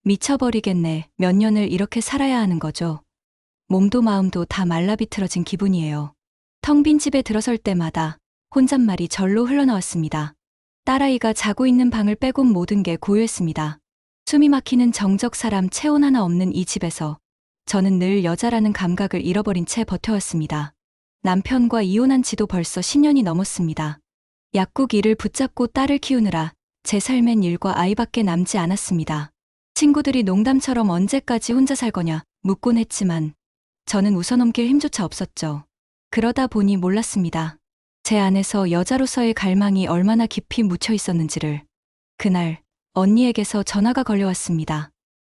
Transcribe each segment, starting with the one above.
미쳐버리겠네. 몇 년을 이렇게 살아야 하는 거죠. 몸도 마음도 다 말라비틀어진 기분이에요. 텅 빈 집에 들어설 때마다 혼잣말이 절로 흘러나왔습니다. 딸아이가 자고 있는 방을 빼곤 모든 게 고요했습니다. 숨이 막히는 정적 사람 체온 하나 없는 이 집에서 저는 늘 여자라는 감각을 잃어버린 채 버텨왔습니다. 남편과 이혼한 지도 벌써 10년이 넘었습니다. 약국 일을 붙잡고 딸을 키우느라 제 삶엔 일과 아이밖에 남지 않았습니다. 친구들이 농담처럼 언제까지 혼자 살 거냐 묻곤 했지만 저는 웃어넘길 힘조차 없었죠. 그러다 보니 몰랐습니다. 제 안에서 여자로서의 갈망이 얼마나 깊이 묻혀 있었는지를. 그날 언니에게서 전화가 걸려왔습니다.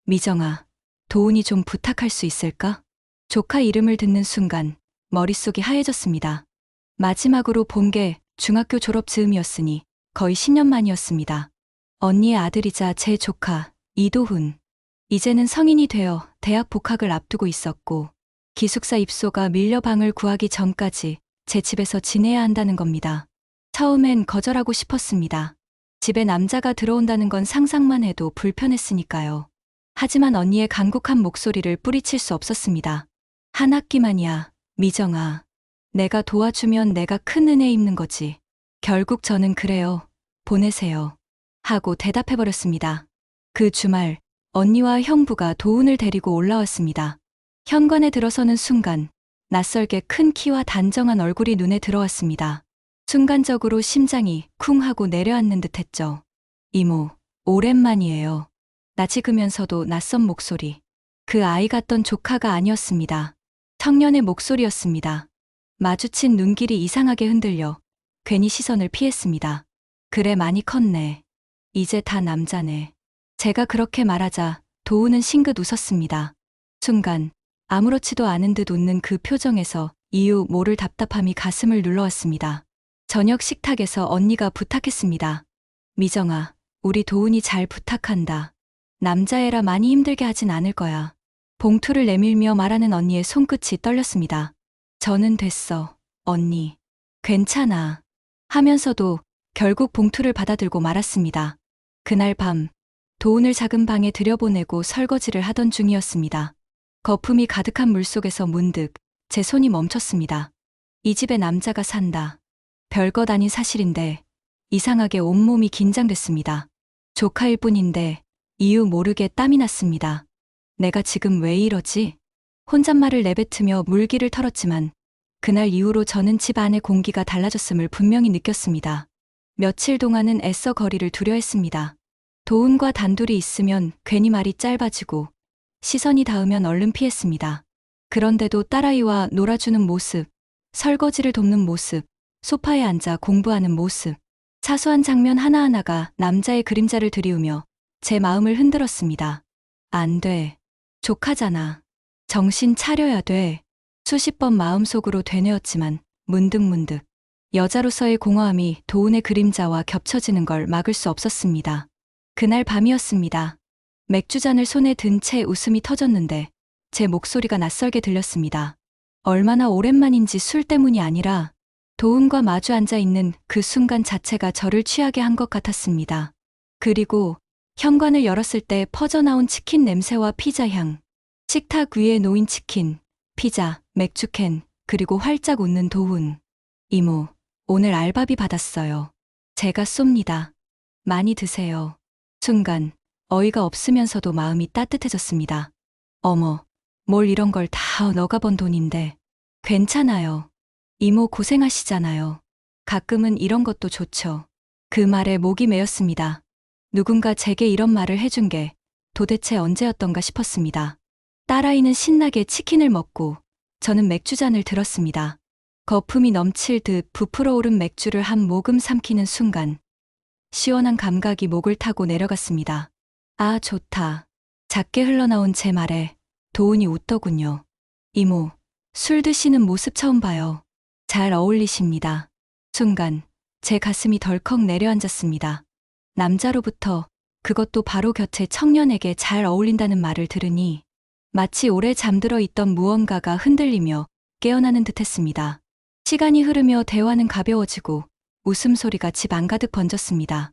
미정아, 도훈이 좀 부탁할 수 있을까? 조카 이름을 듣는 순간 머릿속이 하얘졌습니다. 마지막으로 본 게 중학교 졸업 즈음이었으니 거의 10년 만이었습니다. 언니의 아들이자 제 조카 이도훈. 이제는 성인이 되어 대학 복학을 앞두고 있었고 기숙사 입소가 밀려 방을 구하기 전까지 제 집에서 지내야 한다는 겁니다. 처음엔 거절하고 싶었습니다. 집에 남자가 들어온다는 건 상상만 해도 불편했으니까요. 하지만 언니의 간곡한 목소리를 뿌리칠 수 없었습니다. 한 학기만이야, 미정아. 내가 도와주면 내가 큰 은혜 입는 거지. 결국 저는 그래요. 보내세요. 하고 대답해버렸습니다. 그 주말 언니와 형부가 도훈을 데리고 올라왔습니다. 현관에 들어서는 순간 낯설게 큰 키와 단정한 얼굴이 눈에 들어왔습니다. 순간적으로 심장이 쿵 하고 내려앉는 듯했죠. 이모, 오랜만이에요. 나지으면서도 낯선 목소리. 그 아이 같던 조카가 아니었습니다. 청년의 목소리였습니다. 마주친 눈길이 이상하게 흔들려 괜히 시선을 피했습니다. 그래, 많이 컸네. 이제 다 남자네. 제가 그렇게 말하자 도훈은 싱긋 웃었습니다. 순간 아무렇지도 않은 듯 웃는 그 표정에서 이유 모를 답답함이 가슴을 눌러왔습니다. 저녁 식탁에서 언니가 부탁했습니다. 미정아, 우리 도훈이 잘 부탁한다. 남자애라 많이 힘들게 하진 않을 거야. 봉투를 내밀며 말하는 언니의 손끝이 떨렸습니다. 저는 됐어, 언니. 괜찮아. 하면서도 결국 봉투를 받아들고 말았습니다. 그날 밤, 도훈을 작은 방에 들여보내고 설거지를 하던 중이었습니다. 거품이 가득한 물속에서 문득 제 손이 멈췄습니다. 이 집에 남자가 산다. 별것 아닌 사실인데 이상하게 온몸이 긴장됐습니다. 조카일 뿐인데 이유 모르게 땀이 났습니다. 내가 지금 왜 이러지? 혼잣말을 내뱉으며 물기를 털었지만 그날 이후로 저는 집 안의 공기가 달라졌음을 분명히 느꼈습니다. 며칠 동안은 애써 거리를 두려 했습니다. 도훈과 단둘이 있으면 괜히 말이 짧아지고 시선이 닿으면 얼른 피했습니다. 그런데도 딸아이와 놀아주는 모습, 설거지를 돕는 모습, 소파에 앉아 공부하는 모습, 사소한 장면 하나하나가 남자의 그림자를 드리우며 제 마음을 흔들었습니다. 안 돼. 조카잖아. 정신 차려야 돼. 수십 번 마음속으로 되뇌었지만 문득문득 여자로서의 공허함이 도훈의 그림자와 겹쳐지는 걸 막을 수 없었습니다. 그날 밤이었습니다. 맥주잔을 손에 든 채 웃음이 터졌는데 제 목소리가 낯설게 들렸습니다. 얼마나 오랜만인지 술 때문이 아니라 도훈과 마주 앉아 있는 그 순간 자체가 저를 취하게 한 것 같았습니다. 그리고 현관을 열었을 때 퍼져나온 치킨 냄새와 피자 향, 식탁 위에 놓인 치킨, 피자, 맥주캔, 그리고 활짝 웃는 도훈. 이모, 오늘 알바비 받았어요. 제가 쏩니다. 많이 드세요. 순간 어이가 없으면서도 마음이 따뜻해졌습니다. 어머, 뭘 이런 걸 다 너가 번 돈인데. 괜찮아요. 이모 고생하시잖아요. 가끔은 이런 것도 좋죠. 그 말에 목이 메었습니다. 누군가 제게 이런 말을 해준 게 도대체 언제였던가 싶었습니다. 딸아이는 신나게 치킨을 먹고 저는 맥주잔을 들었습니다. 거품이 넘칠 듯 부풀어 오른 맥주를 한 모금 삼키는 순간 시원한 감각이 목을 타고 내려갔습니다. 아, 좋다. 작게 흘러나온 제 말에 도훈이 웃더군요. 이모, 술 드시는 모습 처음 봐요. 잘 어울리십니다. 순간 제 가슴이 덜컥 내려앉았습니다. 남자로부터, 그것도 바로 곁에 청년에게 잘 어울린다는 말을 들으니 마치 오래 잠들어 있던 무언가가 흔들리며 깨어나는 듯했습니다. 시간이 흐르며 대화는 가벼워지고 웃음소리가 집 안가득 번졌습니다.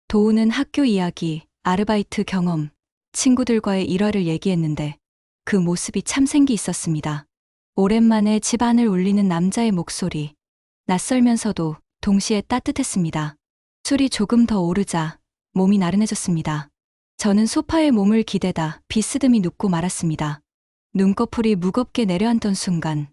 도훈은 학교 이야기, 아르바이트 경험, 친구들과의 일화를 얘기했는데 그 모습이 참 생기 있었습니다. 오랜만에 집 안을 울리는 남자의 목소리. 낯설면서도 동시에 따뜻했습니다. 술이 조금 더 오르자 몸이 나른해졌습니다. 저는 소파에 몸을 기대다 비스듬히 눕고 말았습니다. 눈꺼풀이 무겁게 내려앉던 순간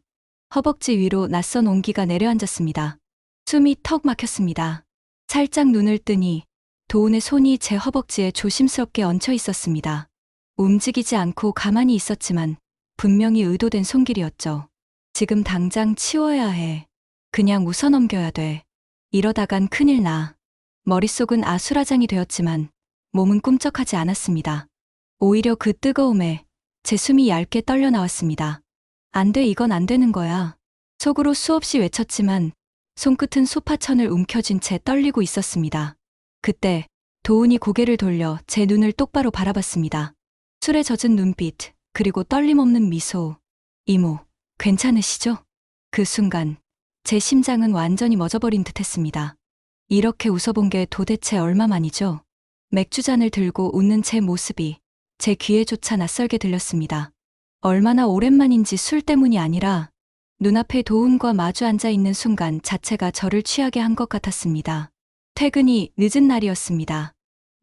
허벅지 위로 낯선 온기가 내려앉았습니다. 숨이 턱 막혔습니다. 살짝 눈을 뜨니 도훈의 손이 제 허벅지에 조심스럽게 얹혀 있었습니다. 움직이지 않고 가만히 있었지만 분명히 의도된 손길이었죠. 지금 당장 치워야 해. 그냥 웃어넘겨야 돼. 이러다간 큰일 나. 머릿속은 아수라장이 되었지만 몸은 꿈쩍하지 않았습니다. 오히려 그 뜨거움에 제 숨이 얇게 떨려 나왔습니다. 안 돼, 이건 안 되는 거야. 속으로 수없이 외쳤지만 손끝은 소파천을 움켜쥔 채 떨리고 있었습니다. 그때 도훈이 고개를 돌려 제 눈을 똑바로 바라봤습니다. 술에 젖은 눈빛, 그리고 떨림 없는 미소. 이모, 괜찮으시죠? 그 순간 제 심장은 완전히 멎어버린 듯 했습니다. 이렇게 웃어본 게 도대체 얼마만이죠? 맥주잔을 들고 웃는 제 모습이 제 귀에조차 낯설게 들렸습니다. 얼마나 오랜만인지 술 때문이 아니라 눈앞에 도훈과 마주 앉아 있는 순간 자체가 저를 취하게 한 것 같았습니다. 퇴근이 늦은 날이었습니다.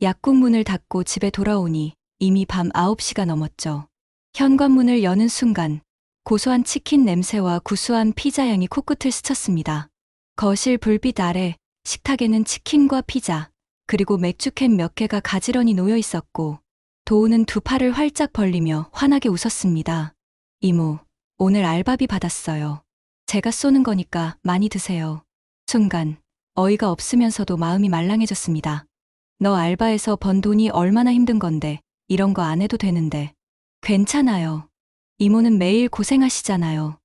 약국 문을 닫고 집에 돌아오니 이미 밤 9시가 넘었죠. 현관문을 여는 순간 고소한 치킨 냄새와 구수한 피자 향이 코끝을 스쳤습니다. 거실 불빛 아래 식탁에는 치킨과 피자, 그리고 맥주캔 몇 개가 가지런히 놓여 있었고 도훈은 두 팔을 활짝 벌리며 환하게 웃었습니다. 이모, 오늘 알바비 받았어요. 제가 쏘는 거니까 많이 드세요. 순간 어이가 없으면서도 마음이 말랑해졌습니다. 너 알바에서 번 돈이 얼마나 힘든 건데 이런 거 안 해도 되는데. 괜찮아요. 이모는 매일 고생하시잖아요.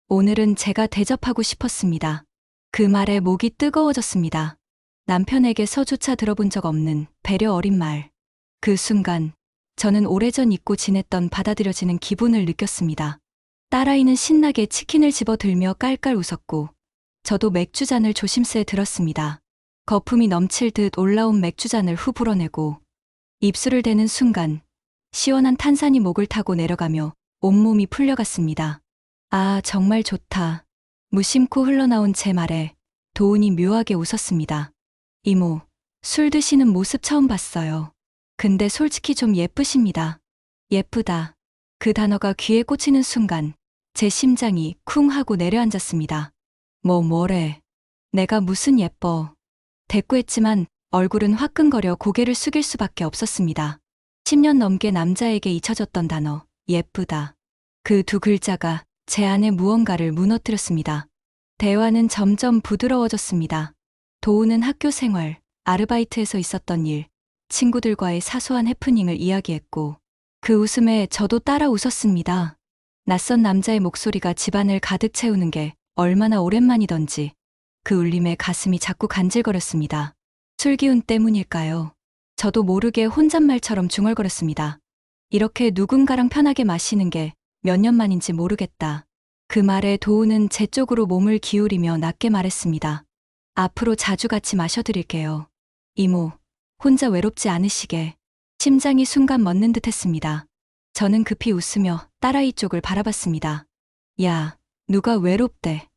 오늘은 제가 대접하고 싶었습니다. 그 말에 목이 뜨거워졌습니다. 남편에게서조차 들어본 적 없는 배려 어린 말. 그 순간 저는 오래전 잊고 지냈던 받아들여지는 기분을 느꼈습니다. 딸아이는 신나게 치킨을 집어들며 깔깔 웃었고 저도 맥주잔을 조심스레 들었습니다. 거품이 넘칠 듯 올라온 맥주잔을 후 불어내고 입술을 대는 순간 시원한 탄산이 목을 타고 내려가며 온몸이 풀려갔습니다. 아, 정말 좋다. 무심코 흘러나온 제 말에 도훈이 묘하게 웃었습니다. 이모, 술 드시는 모습 처음 봤어요. 근데 솔직히 좀 예쁘십니다. 예쁘다. 그 단어가 귀에 꽂히는 순간 제 심장이 쿵 하고 내려앉았습니다. 뭐래. 내가 무슨 예뻐. 대꾸했지만 얼굴은 화끈거려 고개를 숙일 수밖에 없었습니다. 10년 넘게 남자에게 잊혀졌던 단어, 예쁘다. 그 두 글자가 제 안에 무언가를 무너뜨렸습니다. 대화는 점점 부드러워졌습니다. 도훈은 학교 생활, 아르바이트에서 있었던 일, 친구들과의 사소한 해프닝을 이야기했고 그 웃음에 저도 따라 웃었습니다. 낯선 남자의 목소리가 집안을 가득 채우는 게 얼마나 오랜만이던지 그 울림에 가슴이 자꾸 간질거렸습니다. 술기운 때문일까요? 저도 모르게 혼잣말처럼 중얼거렸습니다. 이렇게 누군가랑 편하게 마시는 게 몇 년 만인지 모르겠다. 그 말에 도훈은 제 쪽으로 몸을 기울이며 낮게 말했습니다. 앞으로 자주 같이 마셔드릴게요. 이모, 혼자 외롭지 않으시게. 심장이 순간 멎는 듯 했습니다. 저는 급히 웃으며 딸아이 쪽을 바라봤습니다. 야, 누가 외롭대.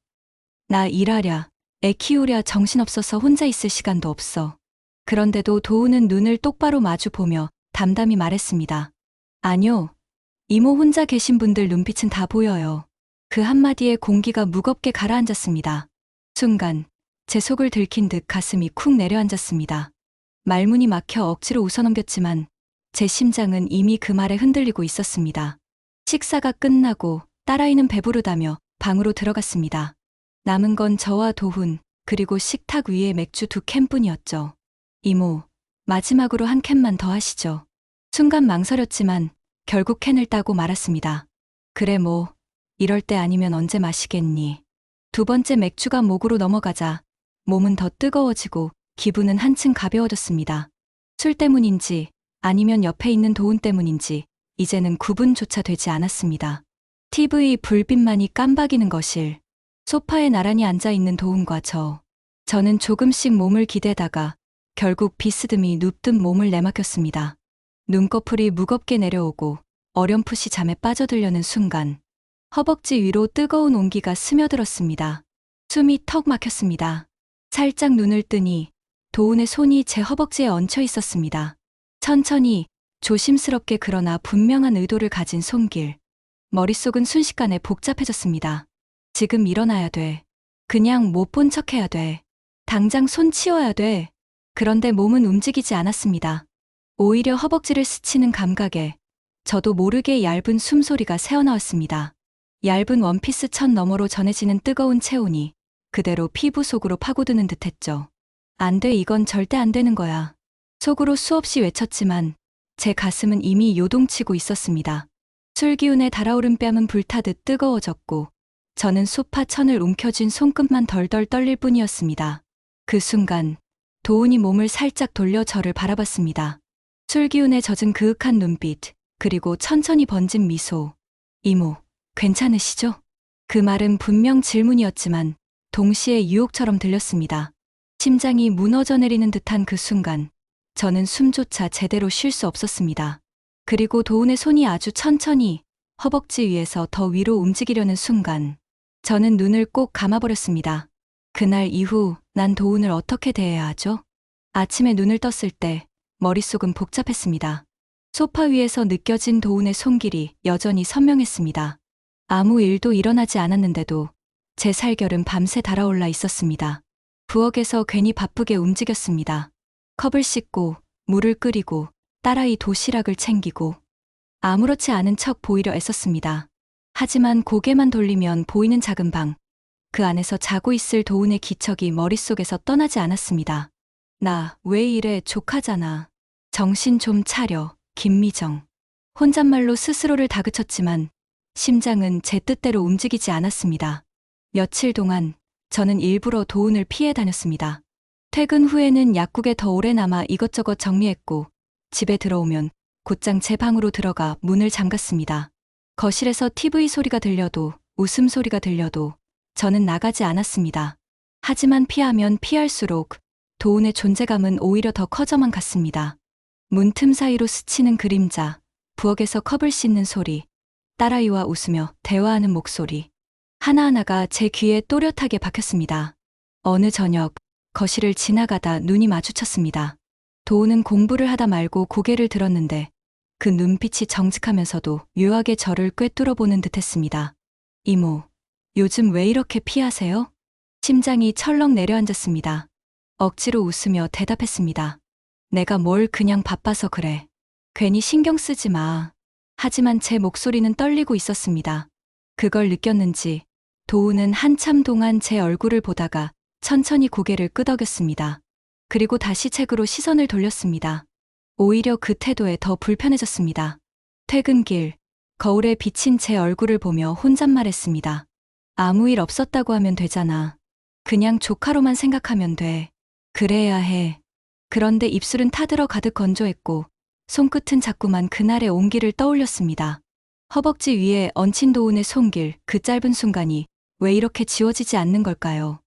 나 일하랴, 애 키우랴 정신없어서 혼자 있을 시간도 없어. 그런데도 도훈은 눈을 똑바로 마주 보며 담담히 말했습니다. 아뇨, 이모 혼자 계신 분들 눈빛은 다 보여요. 그 한마디에 공기가 무겁게 가라앉았습니다. 순간 제 속을 들킨 듯 가슴이 쿵 내려앉았습니다. 말문이 막혀 억지로 웃어넘겼지만 제 심장은 이미 그 말에 흔들리고 있었습니다. 식사가 끝나고 딸아이는 배부르다며 방으로 들어갔습니다. 남은 건 저와 도훈, 그리고 식탁 위에 맥주 2캔뿐이었죠. 이모, 마지막으로 한 캔만 더 하시죠. 순간 망설였지만 결국 캔을 따고 말았습니다. 그래 뭐, 이럴 때 아니면 언제 마시겠니. 두 번째 맥주가 목으로 넘어가자 몸은 더 뜨거워지고 기분은 한층 가벼워졌습니다. 술 때문인지 아니면 옆에 있는 도훈 때문인지 이제는 구분조차 되지 않았습니다. TV 불빛만이 깜박이는 거실. 소파에 나란히 앉아있는 도훈과 저는 조금씩 몸을 기대다가 결국 비스듬히 눕듯 몸을 내맡겼습니다. 눈꺼풀이 무겁게 내려오고 어렴풋이 잠에 빠져들려는 순간 허벅지 위로 뜨거운 온기가 스며들었습니다. 숨이 턱 막혔습니다. 살짝 눈을 뜨니 도훈의 손이 제 허벅지에 얹혀 있었습니다. 천천히 조심스럽게 그러나 분명한 의도를 가진 손길. 머릿속은 순식간에 복잡해졌습니다. 지금 일어나야 돼. 그냥 못 본 척해야 돼. 당장 손 치워야 돼. 그런데 몸은 움직이지 않았습니다. 오히려 허벅지를 스치는 감각에 저도 모르게 얇은 숨소리가 새어나왔습니다. 얇은 원피스 천 너머로 전해지는 뜨거운 체온이 그대로 피부 속으로 파고드는 듯했죠. 안 돼, 이건 절대 안 되는 거야. 속으로 수없이 외쳤지만 제 가슴은 이미 요동치고 있었습니다. 술 기운에 달아오른 뺨은 불타듯 뜨거워졌고 저는 소파 천을 움켜쥔 손끝만 덜덜 떨릴 뿐이었습니다. 그 순간 도훈이 몸을 살짝 돌려 저를 바라봤습니다. 술 기운에 젖은 그윽한 눈빛, 그리고 천천히 번진 미소. 이모, 괜찮으시죠? 그 말은 분명 질문이었지만 동시에 유혹처럼 들렸습니다. 심장이 무너져 내리는 듯한 그 순간 저는 숨조차 제대로 쉴 수 없었습니다. 그리고 도훈의 손이 아주 천천히 허벅지 위에서 더 위로 움직이려는 순간 저는 눈을 꼭 감아버렸습니다. 그날 이후 난 도훈을 어떻게 대해야 하죠? 아침에 눈을 떴을 때 머릿속은 복잡했습니다. 소파 위에서 느껴진 도훈의 손길이 여전히 선명했습니다. 아무 일도 일어나지 않았는데도 제 살결은 밤새 달아올라 있었습니다. 부엌에서 괜히 바쁘게 움직였습니다. 컵을 씻고 물을 끓이고 딸아이 도시락을 챙기고 아무렇지 않은 척 보이려 애썼습니다. 하지만 고개만 돌리면 보이는 작은 방, 그 안에서 자고 있을 도훈의 기척이 머릿속에서 떠나지 않았습니다. 나 왜 이래, 족하잖아. 정신 좀 차려, 김미정. 혼잣말로 스스로를 다그쳤지만 심장은 제 뜻대로 움직이지 않았습니다. 며칠 동안 저는 일부러 도훈을 피해 다녔습니다. 퇴근 후에는 약국에 더 오래 남아 이것저것 정리했고 집에 들어오면 곧장 제 방으로 들어가 문을 잠갔습니다. 거실에서 TV 소리가 들려도 웃음소리가 들려도 저는 나가지 않았습니다. 하지만 피하면 피할수록 도훈의 존재감은 오히려 더 커져만 갔습니다. 문틈 사이로 스치는 그림자, 부엌에서 컵을 씻는 소리, 딸아이와 웃으며 대화하는 목소리. 하나하나가 제 귀에 또렷하게 박혔습니다. 어느 저녁 거실을 지나가다 눈이 마주쳤습니다. 도훈은 공부를 하다 말고 고개를 들었는데 그 눈빛이 정직하면서도 묘하게 저를 꿰뚫어보는 듯했습니다. 이모, 요즘 왜 이렇게 피하세요? 심장이 철렁 내려앉았습니다. 억지로 웃으며 대답했습니다. 내가 뭘, 그냥 바빠서 그래. 괜히 신경 쓰지 마. 하지만 제 목소리는 떨리고 있었습니다. 그걸 느꼈는지 도훈은 한참 동안 제 얼굴을 보다가 천천히 고개를 끄덕였습니다. 그리고 다시 책으로 시선을 돌렸습니다. 오히려 그 태도에 더 불편해졌습니다. 퇴근길, 거울에 비친 제 얼굴을 보며 혼잣말했습니다. 아무 일 없었다고 하면 되잖아. 그냥 조카로만 생각하면 돼. 그래야 해. 그런데 입술은 타들어 가득 건조했고 손끝은 자꾸만 그날의 온기를 떠올렸습니다. 허벅지 위에 얹힌 도훈의 손길, 그 짧은 순간이 왜 이렇게 지워지지 않는 걸까요?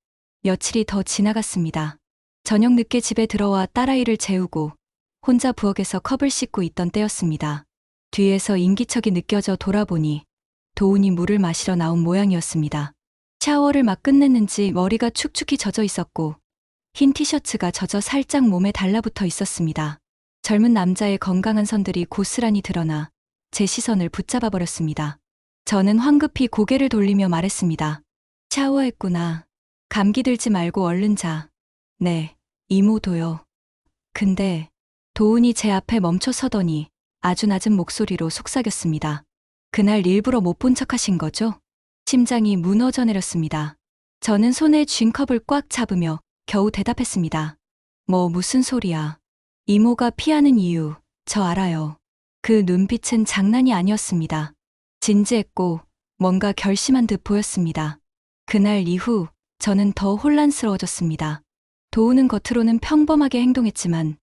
며칠이 더 지나갔습니다. 저녁 늦게 집에 들어와 딸아이를 재우고 혼자 부엌에서 컵을 씻고 있던 때였습니다. 뒤에서 인기척이 느껴져 돌아보니 도훈이 물을 마시러 나온 모양이었습니다. 샤워를 막 끝냈는지 머리가 축축히 젖어 있었고 흰 티셔츠가 젖어 살짝 몸에 달라붙어 있었습니다. 젊은 남자의 건강한 선들이 고스란히 드러나 제 시선을 붙잡아 버렸습니다. 저는 황급히 고개를 돌리며 말했습니다. 샤워했구나. 감기 들지 말고 얼른 자. 네, 이모도요. 근데 도훈이 제 앞에 멈춰 서더니 아주 낮은 목소리로 속삭였습니다. 그날 일부러 못 본 척 하신 거죠? 심장이 무너져 내렸습니다. 저는 손에 쥔 컵을 꽉 잡으며 겨우 대답했습니다. 뭐 무슨 소리야. 이모가 피하는 이유, 저 알아요. 그 눈빛은 장난이 아니었습니다. 진지했고 뭔가 결심한 듯 보였습니다. 그날 이후 저는 더 혼란스러워졌습니다. 도훈은 겉으로는 평범하게 행동했지만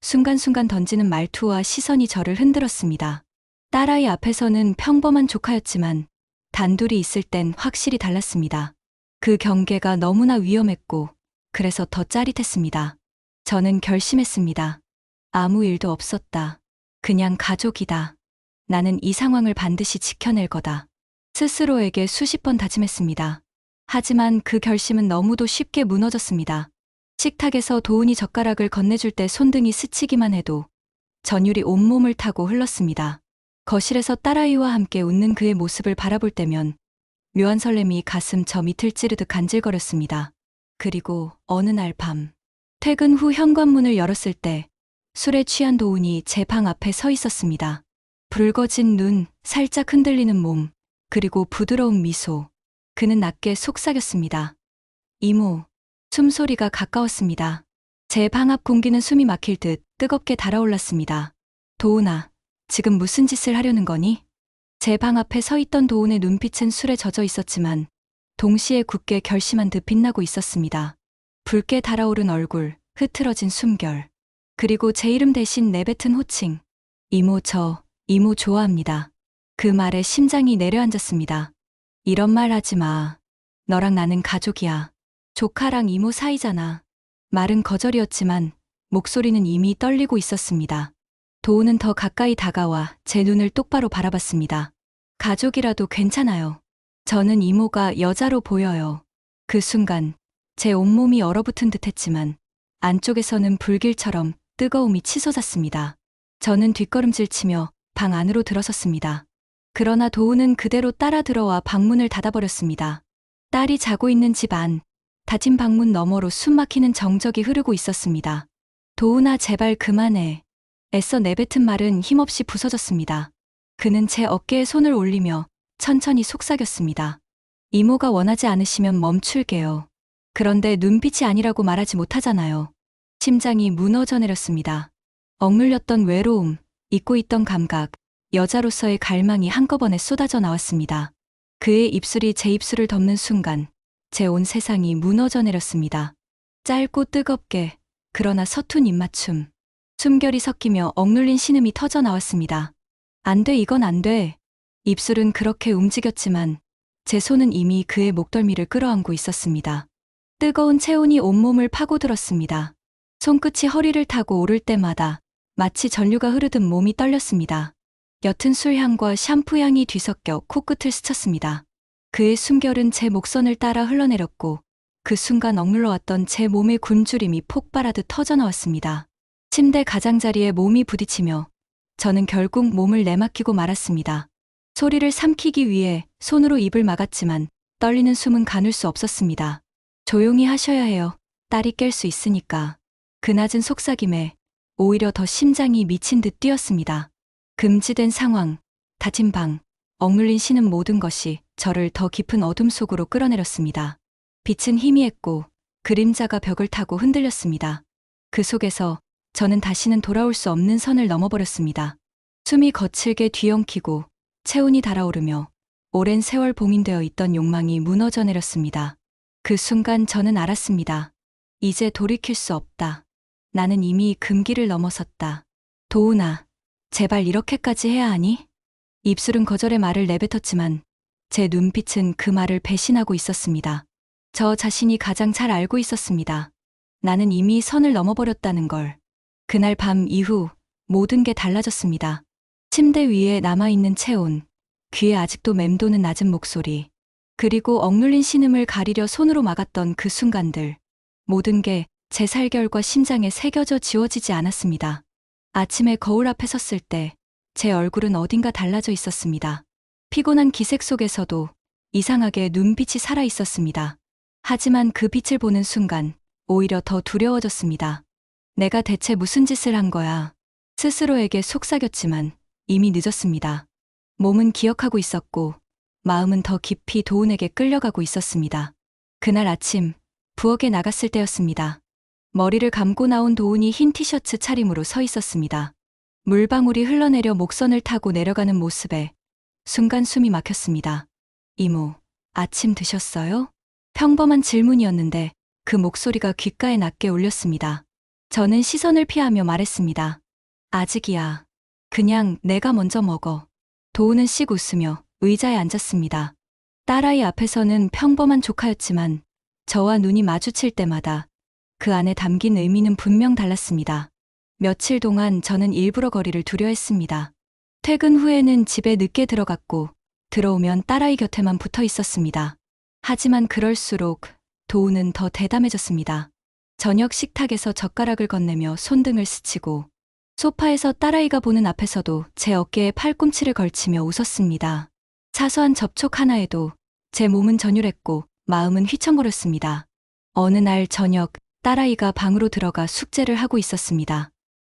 순간순간 던지는 말투와 시선이 저를 흔들었습니다. 딸아이 앞에서는 평범한 조카였지만 단둘이 있을 땐 확실히 달랐습니다. 그 경계가 너무나 위험했고 그래서 더 짜릿했습니다. 저는 결심했습니다. 아무 일도 없었다. 그냥 가족이다. 나는 이 상황을 반드시 지켜낼 거다. 스스로에게 수십 번 다짐했습니다. 하지만 그 결심은 너무도 쉽게 무너졌습니다. 식탁에서 도훈이 젓가락을 건네줄 때 손등이 스치기만 해도 전율이 온몸을 타고 흘렀습니다. 거실에서 딸아이와 함께 웃는 그의 모습을 바라볼 때면 묘한 설렘이 가슴 저 밑을 찌르듯 간질거렸습니다. 그리고 어느 날 밤, 퇴근 후 현관문을 열었을 때 술에 취한 도훈이 제 방 앞에 서 있었습니다. 붉어진 눈, 살짝 흔들리는 몸, 그리고 부드러운 미소. 그는 낮게 속삭였습니다. 이모. 숨소리가 가까웠습니다. 제 방 앞 공기는 숨이 막힐 듯 뜨겁게 달아올랐습니다. 도훈아, 지금 무슨 짓을 하려는 거니? 제 방 앞에 서 있던 도훈의 눈빛은 술에 젖어 있었지만 동시에 굳게 결심한 듯 빛나고 있었습니다. 붉게 달아오른 얼굴, 흐트러진 숨결, 그리고 제 이름 대신 내뱉은 호칭. 이모 이모 좋아합니다. 그 말에 심장이 내려앉았습니다. 이런 말 하지 마. 너랑 나는 가족이야. 조카랑 이모 사이잖아. 말은 거절이었지만 목소리는 이미 떨리고 있었습니다. 도훈은 더 가까이 다가와 제 눈을 똑바로 바라봤습니다. 가족이라도 괜찮아요. 저는 이모가 여자로 보여요. 그 순간 제 온몸이 얼어붙은 듯 했지만 안쪽에서는 불길처럼 뜨거움이 치솟았습니다. 저는 뒷걸음질 치며 방 안으로 들어섰습니다. 그러나 도훈은 그대로 따라 들어와 방문을 닫아버렸습니다. 딸이 자고 있는 집 안, 닫힌 방문 너머로 숨막히는 정적이 흐르고 있었습니다. 도훈아 제발 그만해. 애써 내뱉은 말은 힘없이 부서졌습니다. 그는 제 어깨에 손을 올리며 천천히 속삭였습니다. 이모가 원하지 않으시면 멈출게요. 그런데 눈빛이 아니라고 말하지 못하잖아요. 심장이 무너져 내렸습니다. 억눌렸던 외로움, 잊고 있던 감각, 여자로서의 갈망이 한꺼번에 쏟아져 나왔습니다. 그의 입술이 제 입술을 덮는 순간 제 온 세상이 무너져 내렸습니다. 짧고 뜨겁게, 그러나 서툰 입맞춤. 숨결이 섞이며 억눌린 신음이 터져 나왔습니다. 안 돼, 이건 안 돼. 입술은 그렇게 움직였지만 제 손은 이미 그의 목덜미를 끌어안고 있었습니다. 뜨거운 체온이 온몸을 파고들었습니다. 손끝이 허리를 타고 오를 때마다 마치 전류가 흐르듯 몸이 떨렸습니다. 옅은 술향과 샴푸향이 뒤섞여 코끝을 스쳤습니다. 그의 숨결은 제 목선을 따라 흘러내렸고 그 순간 억눌러왔던 제 몸의 굶주림이 폭발하듯 터져나왔습니다. 침대 가장자리에 몸이 부딪히며 저는 결국 몸을 내맡기고 말았습니다. 소리를 삼키기 위해 손으로 입을 막았지만 떨리는 숨은 가눌 수 없었습니다. 조용히 하셔야 해요. 딸이 깰 수 있으니까. 그 낮은 속삭임에 오히려 더 심장이 미친 듯 뛰었습니다. 금지된 상황, 닫힌 방, 억눌린 신음 모든 것이 저를 더 깊은 어둠 속으로 끌어내렸습니다. 빛은 희미했고 그림자가 벽을 타고 흔들렸습니다. 그 속에서 저는 다시는 돌아올 수 없는 선을 넘어버렸습니다. 숨이 거칠게 뒤엉키고 체온이 달아오르며 오랜 세월 봉인되어 있던 욕망이 무너져 내렸습니다. 그 순간 저는 알았습니다. 이제 돌이킬 수 없다. 나는 이미 금기를 넘어섰다. 도훈아, 제발 이렇게까지 해야 하니? 입술은 거절의 말을 내뱉었지만 제 눈빛은 그 말을 배신하고 있었습니다. 저 자신이 가장 잘 알고 있었습니다. 나는 이미 선을 넘어버렸다는 걸. 그날 밤 이후 모든 게 달라졌습니다. 침대 위에 남아있는 체온, 귀에 아직도 맴도는 낮은 목소리, 그리고 억눌린 신음을 가리려 손으로 막았던 그 순간들. 모든 게 제 살결과 심장에 새겨져 지워지지 않았습니다. 아침에 거울 앞에 섰을 때 제 얼굴은 어딘가 달라져 있었습니다. 피곤한 기색 속에서도 이상하게 눈빛이 살아 있었습니다. 하지만 그 빛을 보는 순간 오히려 더 두려워졌습니다. 내가 대체 무슨 짓을 한 거야? 스스로에게 속삭였지만 이미 늦었습니다. 몸은 기억하고 있었고 마음은 더 깊이 도훈에게 끌려가고 있었습니다. 그날 아침 부엌에 나갔을 때였습니다. 머리를 감고 나온 도훈이 흰 티셔츠 차림으로 서 있었습니다. 물방울이 흘러내려 목선을 타고 내려가는 모습에 순간 숨이 막혔습니다. 이모, 아침 드셨어요? 평범한 질문이었는데 그 목소리가 귓가에 낮게 울렸습니다. 저는 시선을 피하며 말했습니다. 아직이야. 그냥 내가 먼저 먹어. 도훈은 씩 웃으며 의자에 앉았습니다. 딸아이 앞에서는 평범한 조카였지만 저와 눈이 마주칠 때마다 그 안에 담긴 의미는 분명 달랐습니다. 며칠 동안 저는 일부러 거리를 두려 했습니다. 퇴근 후에는 집에 늦게 들어갔고 들어오면 딸아이 곁에만 붙어 있었습니다. 하지만 그럴수록 도우는 더 대담해졌습니다. 저녁 식탁에서 젓가락을 건네며 손등을 스치고 소파에서 딸아이가 보는 앞에서도 제 어깨에 팔꿈치를 걸치며 웃었습니다. 사소한 접촉 하나에도 제 몸은 전율했고 마음은 휘청거렸습니다. 어느 날 저녁 딸아이가 방으로 들어가 숙제를 하고 있었습니다.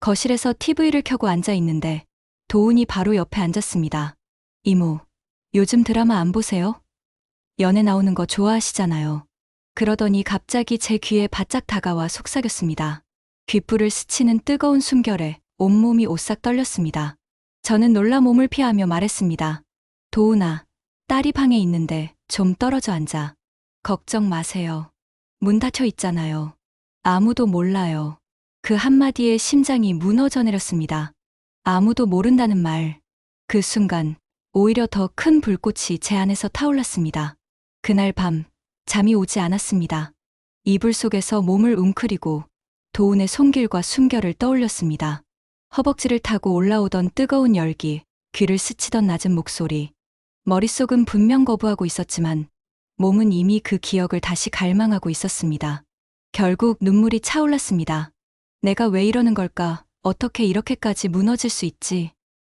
거실에서 TV를 켜고 앉아 있는데 도훈이 바로 옆에 앉았습니다. 이모, 요즘 드라마 안 보세요? 연애 나오는 거 좋아하시잖아요. 그러더니 갑자기 제 귀에 바짝 다가와 속삭였습니다. 귓불을 스치는 뜨거운 숨결에 온몸이 오싹 떨렸습니다. 저는 놀라 몸을 피하며 말했습니다. 도훈아, 딸이 방에 있는데 좀 떨어져 앉아. 걱정 마세요. 문 닫혀 있잖아요. 아무도 몰라요. 그 한마디에 심장이 무너져 내렸습니다. 아무도 모른다는 말. 그 순간 오히려 더 큰 불꽃이 제 안에서 타올랐습니다. 그날 밤 잠이 오지 않았습니다. 이불 속에서 몸을 웅크리고 도훈의 손길과 숨결을 떠올렸습니다. 허벅지를 타고 올라오던 뜨거운 열기, 귀를 스치던 낮은 목소리. 머릿속은 분명 거부하고 있었지만 몸은 이미 그 기억을 다시 갈망하고 있었습니다. 결국 눈물이 차올랐습니다. 내가 왜 이러는 걸까? 어떻게 이렇게까지 무너질 수 있지?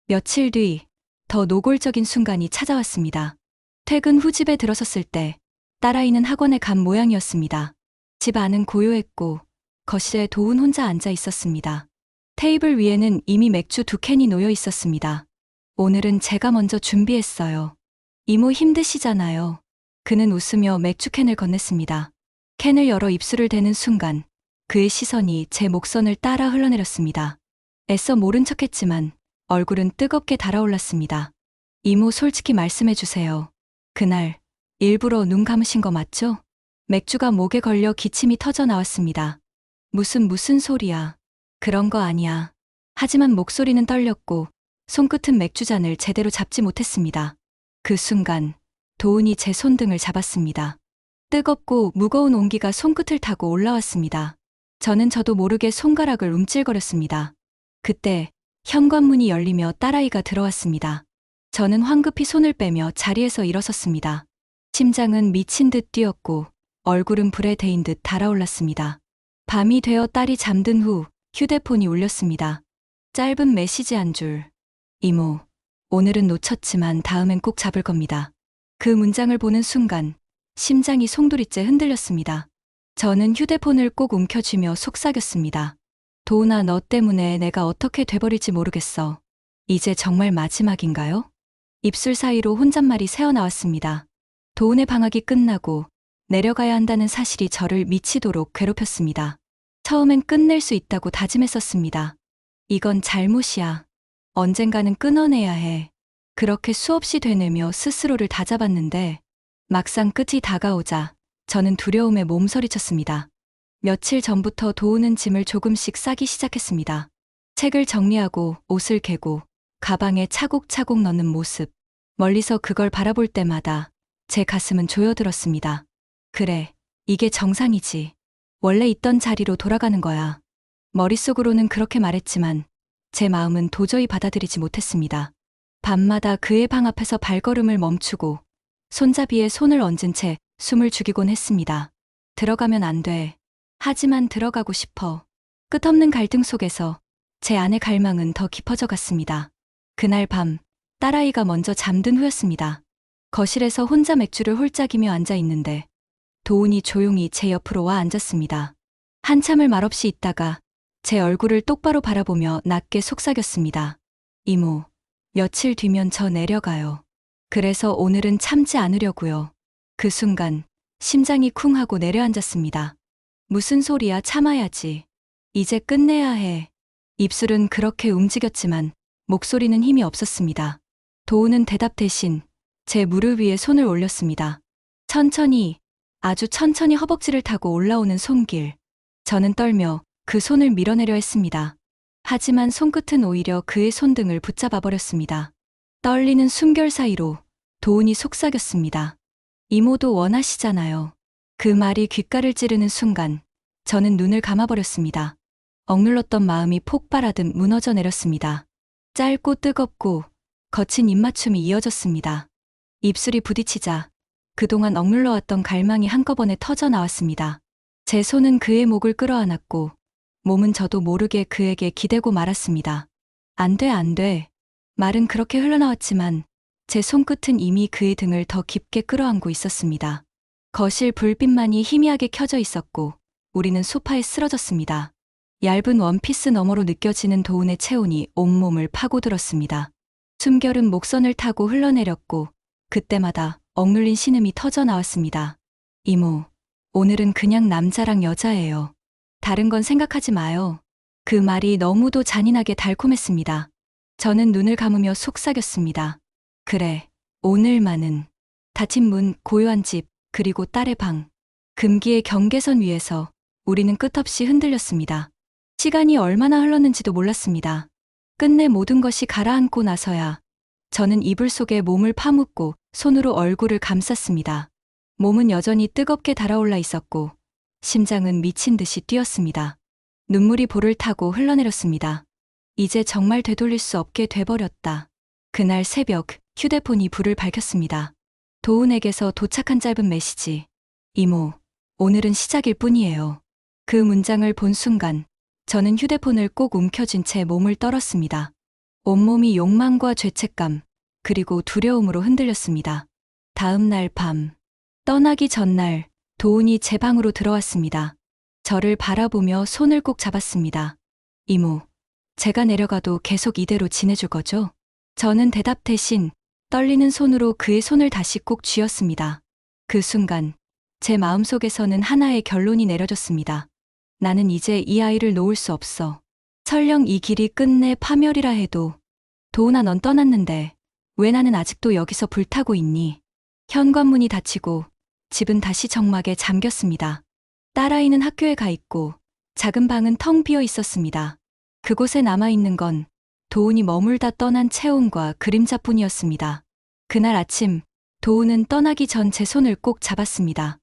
며칠 뒤 더 노골적인 순간이 찾아왔습니다. 퇴근 후 집에 들어섰을 때 딸아이는 학원에 간 모양이었습니다. 집 안은 고요했고 거실에 도훈 혼자 앉아 있었습니다. 테이블 위에는 이미 맥주 2캔이 놓여 있었습니다. 오늘은 제가 먼저 준비했어요. 이모 힘드시잖아요. 그는 웃으며 맥주캔을 건넸습니다. 캔을 열어 입술을 대는 순간 그의 시선이 제 목선을 따라 흘러내렸습니다. 애써 모른 척했지만 얼굴은 뜨겁게 달아올랐습니다. 이모 솔직히 말씀해 주세요. 그날 일부러 눈 감으신 거 맞죠? 맥주가 목에 걸려 기침이 터져 나왔습니다. 무슨 소리야. 그런 거 아니야. 하지만 목소리는 떨렸고 손끝은 맥주잔을 제대로 잡지 못했습니다. 그 순간 도훈이 제 손등을 잡았습니다. 뜨겁고 무거운 온기가 손끝을 타고 올라왔습니다. 저도 모르게 손가락을 움찔거렸습니다. 그때 현관문이 열리며 딸아이가 들어왔습니다. 저는 황급히 손을 빼며 자리에서 일어섰습니다. 심장은 미친 듯 뛰었고 얼굴은 불에 데인 듯 달아올랐습니다. 밤이 되어 딸이 잠든 후 휴대폰이 울렸습니다. 짧은 메시지 한 줄. 이모, 오늘은 놓쳤지만 다음엔 꼭 잡을 겁니다. 그 문장을 보는 순간 심장이 송두리째 흔들렸습니다. 저는 휴대폰을 꼭 움켜쥐며 속삭였습니다. 도훈아, 너 때문에 내가 어떻게 돼버릴지 모르겠어. 이제 정말 마지막인가요? 입술 사이로 혼잣말이 새어나왔습니다. 도훈의 방학이 끝나고 내려가야 한다는 사실이 저를 미치도록 괴롭혔습니다. 처음엔 끝낼 수 있다고 다짐했었습니다. 이건 잘못이야. 언젠가는 끊어내야 해. 그렇게 수없이 되뇌며 스스로를 다잡았는데 막상 끝이 다가오자 저는 두려움에 몸서리쳤습니다. 며칠 전부터 도우는 짐을 조금씩 싸기 시작했습니다. 책을 정리하고 옷을 개고 가방에 차곡차곡 넣는 모습. 멀리서 그걸 바라볼 때마다 제 가슴은 조여들었습니다. 그래, 이게 정상이지. 원래 있던 자리로 돌아가는 거야. 머릿속으로는 그렇게 말했지만 제 마음은 도저히 받아들이지 못했습니다. 밤마다 그의 방 앞에서 발걸음을 멈추고 손잡이에 손을 얹은 채 숨을 죽이곤 했습니다. 들어가면 안 돼. 하지만 들어가고 싶어. 끝없는 갈등 속에서 제 안의 갈망은 더 깊어져 갔습니다. 그날 밤 딸아이가 먼저 잠든 후였습니다. 거실에서 혼자 맥주를 홀짝이며 앉아 있는데 도훈이 조용히 제 옆으로 와 앉았습니다. 한참을 말없이 있다가 제 얼굴을 똑바로 바라보며 낮게 속삭였습니다. 이모, 며칠 뒤면 저 내려가요. 그래서 오늘은 참지 않으려고요. 그 순간 심장이 쿵 하고 내려앉았습니다. 무슨 소리야, 참아야지. 이제 끝내야 해. 입술은 그렇게 움직였지만 목소리는 힘이 없었습니다. 도훈은 대답 대신 제 무릎 위에 손을 올렸습니다. 천천히, 아주 천천히 허벅지를 타고 올라오는 손길. 저는 떨며 그 손을 밀어내려 했습니다. 하지만 손끝은 오히려 그의 손등을 붙잡아 버렸습니다. 떨리는 숨결 사이로 도훈이 속삭였습니다. 이모도 원하시잖아요. 그 말이 귓가를 찌르는 순간 저는 눈을 감아버렸습니다. 억눌렀던 마음이 폭발하듯 무너져 내렸습니다. 짧고 뜨겁고 거친 입맞춤이 이어졌습니다. 입술이 부딪히자 그동안 억눌러왔던 갈망이 한꺼번에 터져 나왔습니다. 제 손은 그의 목을 끌어안았고 몸은 저도 모르게 그에게 기대고 말았습니다. 안 돼, 안 돼. 말은 그렇게 흘러나왔지만 제 손끝은 이미 그의 등을 더 깊게 끌어안고 있었습니다. 거실 불빛만이 희미하게 켜져 있었고 우리는 소파에 쓰러졌습니다. 얇은 원피스 너머로 느껴지는 도운의 체온이 온몸을 파고들었습니다. 숨결은 목선을 타고 흘러내렸고 그때마다 억눌린 신음이 터져 나왔습니다. 이모, 오늘은 그냥 남자랑 여자예요. 다른 건 생각하지 마요. 그 말이 너무도 잔인하게 달콤했습니다. 저는 눈을 감으며 속삭였습니다. 그래, 오늘만은. 닫힌 문, 고요한 집, 그리고 딸의 방. 금기의 경계선 위에서 우리는 끝없이 흔들렸습니다. 시간이 얼마나 흘렀는지도 몰랐습니다. 끝내 모든 것이 가라앉고 나서야 저는 이불 속에 몸을 파묻고 손으로 얼굴을 감쌌습니다. 몸은 여전히 뜨겁게 달아올라 있었고 심장은 미친 듯이 뛰었습니다. 눈물이 볼을 타고 흘러내렸습니다. 이제 정말 되돌릴 수 없게 돼버렸다. 그날 새벽 휴대폰이 불을 밝혔습니다. 도훈에게서 도착한 짧은 메시지. 이모, 오늘은 시작일 뿐이에요. 그 문장을 본 순간 저는 휴대폰을 꼭 움켜쥔 채 몸을 떨었습니다. 온몸이 욕망과 죄책감, 그리고 두려움으로 흔들렸습니다. 다음 날 밤, 떠나기 전날 도훈이 제 방으로 들어왔습니다. 저를 바라보며 손을 꼭 잡았습니다. 이모, 제가 내려가도 계속 이대로 지내줄 거죠? 저는 대답 대신 떨리는 손으로 그의 손을 다시 꼭 쥐었습니다. 그 순간 제 마음속에서는 하나의 결론이 내려졌습니다. 나는 이제 이 아이를 놓을 수 없어. 설령 이 길이 끝내 파멸이라 해도. 도훈아, 넌 떠났는데 왜 나는 아직도 여기서 불타고 있니? 현관문이 닫히고 집은 다시 적막에 잠겼습니다. 딸아이는 학교에 가 있고 작은 방은 텅 비어 있었습니다. 그곳에 남아있는 건 도훈이 머물다 떠난 체온과 그림자뿐이었습니다. 그날 아침 도훈은 떠나기 전 제 손을 꼭 잡았습니다.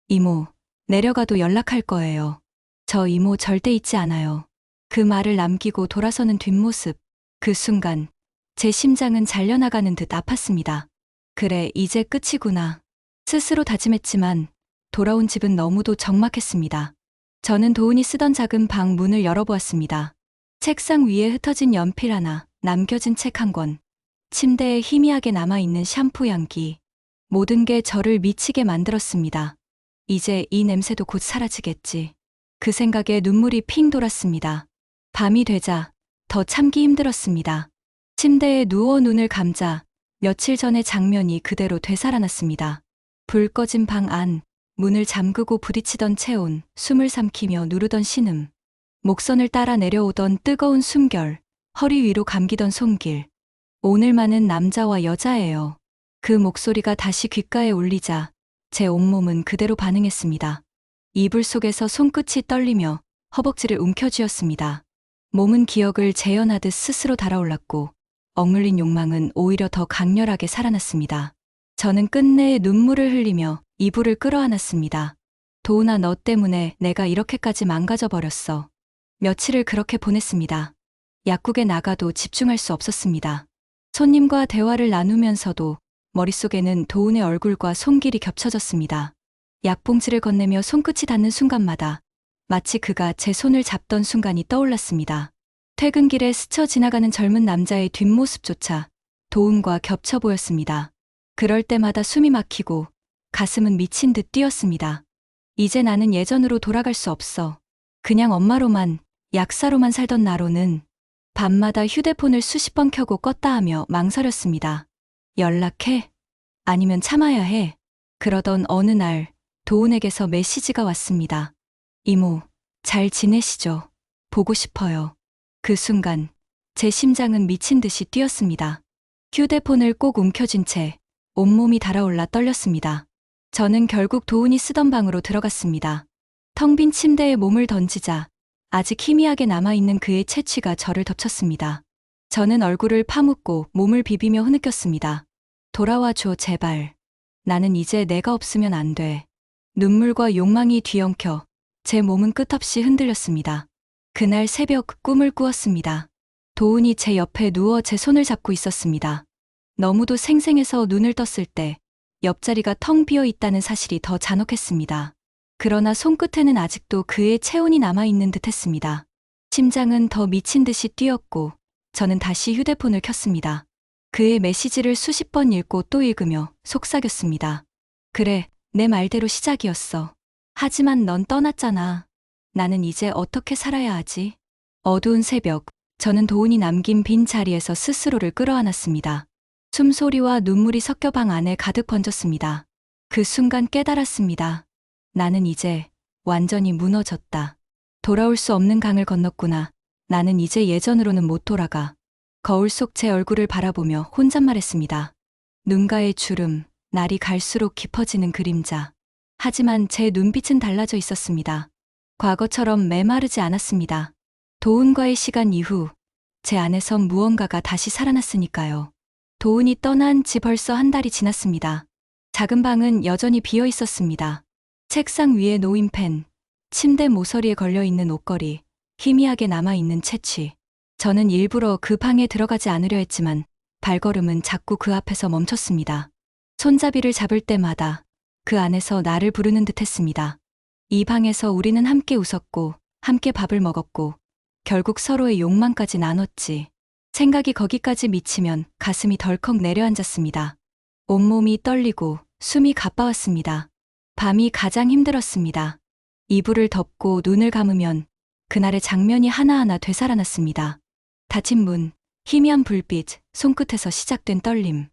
이모, 내려가도 연락할 거예요. 저 이모 절대 잊지 않아요. 그 말을 남기고 돌아서는 뒷모습. 그 순간 제 심장은 잘려나가는 듯 아팠습니다. 그래, 이제 끝이구나. 스스로 다짐했지만 돌아온 집은 너무도 적막했습니다. 저는 도훈이 쓰던 작은 방 문을 열어보았습니다. 책상 위에 흩어진 연필 하나, 남겨진 책 한 권, 침대에 희미하게 남아있는 샴푸 향기. 모든 게 저를 미치게 만들었습니다. 이제 이 냄새도 곧 사라지겠지. 그 생각에 눈물이 핑 돌았습니다. 밤이 되자 더 참기 힘들었습니다. 침대에 누워 눈을 감자 며칠 전의 장면이 그대로 되살아났습니다. 불 꺼진 방 안, 문을 잠그고 부딪히던 체온, 숨을 삼키며 누르던 신음, 목선을 따라 내려오던 뜨거운 숨결, 허리 위로 감기던 손길. 오늘만은 남자와 여자예요. 그 목소리가 다시 귓가에 울리자 제 온몸은 그대로 반응했습니다. 이불 속에서 손끝이 떨리며 허벅지를 움켜쥐었습니다. 몸은 기억을 재현하듯 스스로 달아올랐고 억눌린 욕망은 오히려 더 강렬하게 살아났습니다. 저는 끝내 눈물을 흘리며 이불을 끌어안았습니다. 도훈아, 너 때문에 내가 이렇게까지 망가져 버렸어. 며칠을 그렇게 보냈습니다. 약국에 나가도 집중할 수 없었습니다. 손님과 대화를 나누면서도 머릿속에는 도훈의 얼굴과 손길이 겹쳐졌습니다. 약봉지를 건네며 손끝이 닿는 순간마다 마치 그가 제 손을 잡던 순간이 떠올랐습니다. 퇴근길에 스쳐 지나가는 젊은 남자의 뒷모습조차 도훈과 겹쳐 보였습니다. 그럴 때마다 숨이 막히고 가슴은 미친 듯 뛰었습니다. 이제 나는 예전으로 돌아갈 수 없어. 그냥 엄마로만, 약사로만 살던 나로는 밤마다 휴대폰을 수십 번 켜고 껐다 하며 망설였습니다. 연락해? 아니면 참아야 해? 그러던 어느 날 도훈에게서 메시지가 왔습니다. 이모, 잘 지내시죠? 보고 싶어요. 그 순간 제 심장은 미친 듯이 뛰었습니다. 휴대폰을 꼭 움켜쥔 채 온몸이 달아올라 떨렸습니다. 저는 결국 도훈이 쓰던 방으로 들어갔습니다. 텅 빈 침대에 몸을 던지자 아직 희미하게 남아있는 그의 채취가 저를 덮쳤습니다. 저는 얼굴을 파묻고 몸을 비비며 흐느꼈습니다. 돌아와줘, 제발. 나는 이제 내가 없으면 안 돼. 눈물과 욕망이 뒤엉켜 제 몸은 끝없이 흔들렸습니다. 그날 새벽 꿈을 꾸었습니다. 도훈이 제 옆에 누워 제 손을 잡고 있었습니다. 너무도 생생해서 눈을 떴을 때 옆자리가 텅 비어 있다는 사실이 더 잔혹했습니다. 그러나 손끝에는 아직도 그의 체온이 남아있는 듯 했습니다. 심장은 더 미친 듯이 뛰었고 저는 다시 휴대폰을 켰습니다. 그의 메시지를 수십 번 읽고 또 읽으며 속삭였습니다. 그래, 내 말대로 시작이었어. 하지만 넌 떠났잖아. 나는 이제 어떻게 살아야 하지? 어두운 새벽, 저는 도훈이 남긴 빈 자리에서 스스로를 끌어안았습니다. 숨소리와 눈물이 섞여 방 안에 가득 번졌습니다. 그 순간 깨달았습니다. 나는 이제 완전히 무너졌다. 돌아올 수 없는 강을 건넜구나. 나는 이제 예전으로는 못 돌아가. 거울 속 제 얼굴을 바라보며 혼잣말했습니다. 눈가의 주름, 날이 갈수록 깊어지는 그림자. 하지만 제 눈빛은 달라져 있었습니다. 과거처럼 메마르지 않았습니다. 도훈과의 시간 이후 제 안에선 무언가가 다시 살아났으니까요. 도훈이 떠난 지 벌써 한 달이 지났습니다. 작은 방은 여전히 비어 있었습니다. 책상 위에 놓인 펜, 침대 모서리에 걸려있는 옷걸이, 희미하게 남아있는 채취. 저는 일부러 그 방에 들어가지 않으려 했지만 발걸음은 자꾸 그 앞에서 멈췄습니다. 손잡이를 잡을 때마다 그 안에서 나를 부르는 듯 했습니다. 이 방에서 우리는 함께 웃었고 함께 밥을 먹었고 결국 서로의 욕망까지 나눴지. 생각이 거기까지 미치면 가슴이 덜컥 내려앉았습니다. 온몸이 떨리고 숨이 가빠웠습니다. 밤이 가장 힘들었습니다. 이불을 덮고 눈을 감으면 그날의 장면이 하나하나 되살아났습니다. 닫힌 문, 희미한 불빛, 손끝에서 시작된 떨림,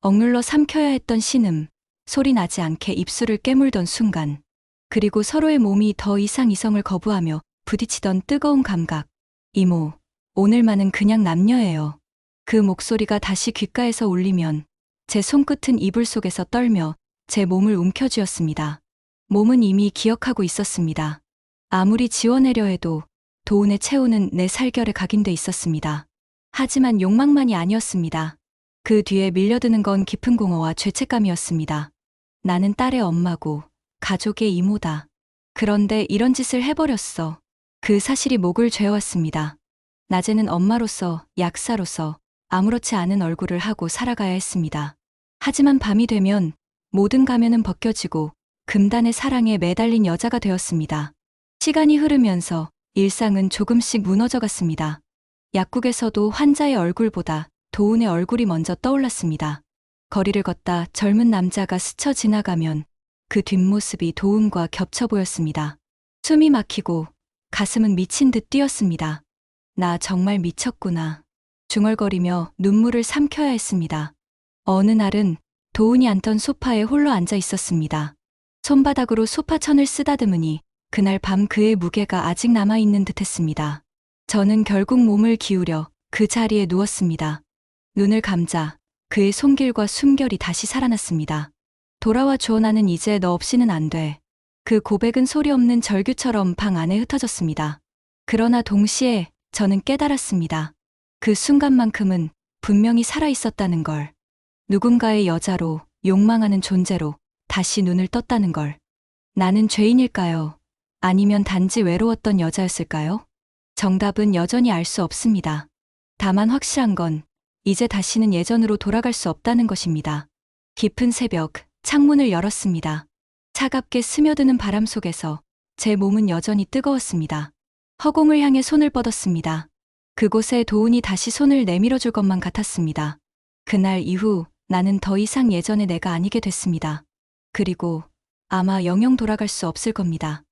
억눌러 삼켜야 했던 신음, 소리 나지 않게 입술을 깨물던 순간, 그리고 서로의 몸이 더 이상 이성을 거부하며 부딪히던 뜨거운 감각. 이모, 오늘만은 그냥 남녀예요. 그 목소리가 다시 귓가에서 울리면 제 손끝은 이불 속에서 떨며 제 몸을 움켜쥐었습니다. 몸은 이미 기억하고 있었습니다. 아무리 지워내려 해도 도훈의 체온은 내 살결에 각인돼 있었습니다. 하지만 욕망만이 아니었습니다. 그 뒤에 밀려드는 건 깊은 공허와 죄책감이었습니다. 나는 딸의 엄마고 가족의 이모다. 그런데 이런 짓을 해버렸어. 그 사실이 목을 죄어왔습니다. 낮에는 엄마로서, 약사로서 아무렇지 않은 얼굴을 하고 살아가야 했습니다. 하지만 밤이 되면 모든 가면은 벗겨지고 금단의 사랑에 매달린 여자가 되었습니다. 시간이 흐르면서 일상은 조금씩 무너져갔습니다. 약국에서도 환자의 얼굴보다 도훈의 얼굴이 먼저 떠올랐습니다. 거리를 걷다 젊은 남자가 스쳐 지나가면 그 뒷모습이 도훈과 겹쳐 보였습니다. 숨이 막히고 가슴은 미친 듯 뛰었습니다. 나 정말 미쳤구나. 중얼거리며 눈물을 삼켜야 했습니다. 어느 날은 도훈이 앉던 소파에 홀로 앉아 있었습니다. 손바닥으로 소파천을 쓰다듬으니 그날 밤 그의 무게가 아직 남아있는 듯 했습니다. 저는 결국 몸을 기울여 그 자리에 누웠습니다. 눈을 감자 그의 손길과 숨결이 다시 살아났습니다. 돌아와 줘, 나는 이제 너 없이는 안 돼. 그 고백은 소리 없는 절규처럼 방 안에 흩어졌습니다. 그러나 동시에 저는 깨달았습니다. 그 순간만큼은 분명히 살아있었다는 걸. 누군가의 여자로, 욕망하는 존재로 다시 눈을 떴다는 걸. 나는 죄인일까요? 아니면 단지 외로웠던 여자였을까요? 정답은 여전히 알 수 없습니다. 다만 확실한 건 이제 다시는 예전으로 돌아갈 수 없다는 것입니다. 깊은 새벽, 창문을 열었습니다. 차갑게 스며드는 바람 속에서 제 몸은 여전히 뜨거웠습니다. 허공을 향해 손을 뻗었습니다. 그곳에 도훈이 다시 손을 내밀어줄 것만 같았습니다. 그날 이후 나는 더 이상 예전의 내가 아니게 됐습니다. 그리고 아마 영영 돌아갈 수 없을 겁니다.